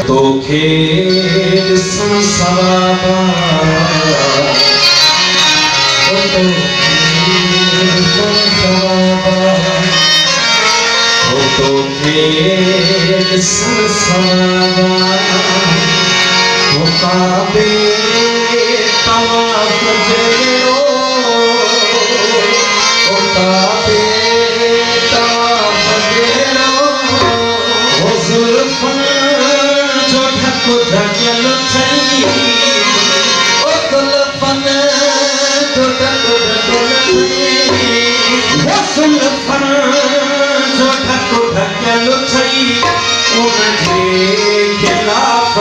तोखे दिसन सवाबा तोखे दिसन सवाबा काबे तवाफ जेरो काबे तवाफ जेरो जुल्फन जो ढको ढकल थई ओ जुल्फन जो ढको ढकल थई ओ जुल्फन जो ढको ढकल थई उनजे खिलाफ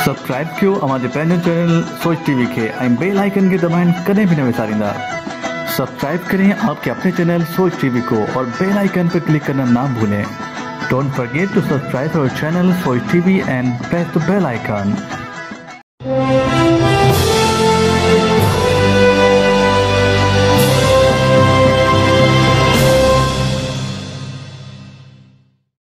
सब्सक्राइब कयो हमारे पंहिंजो चैनल सोच टीवी के बेल आइकन के दबाएं कदें भी न विसारींदा। सब्सक्राइब करें आपके अपने चैनल सोच टीवी को और बेल आइकन पर क्लिक करना ना भूलें। Don't forget to subscribe our channel Soch TV and press the bell icon.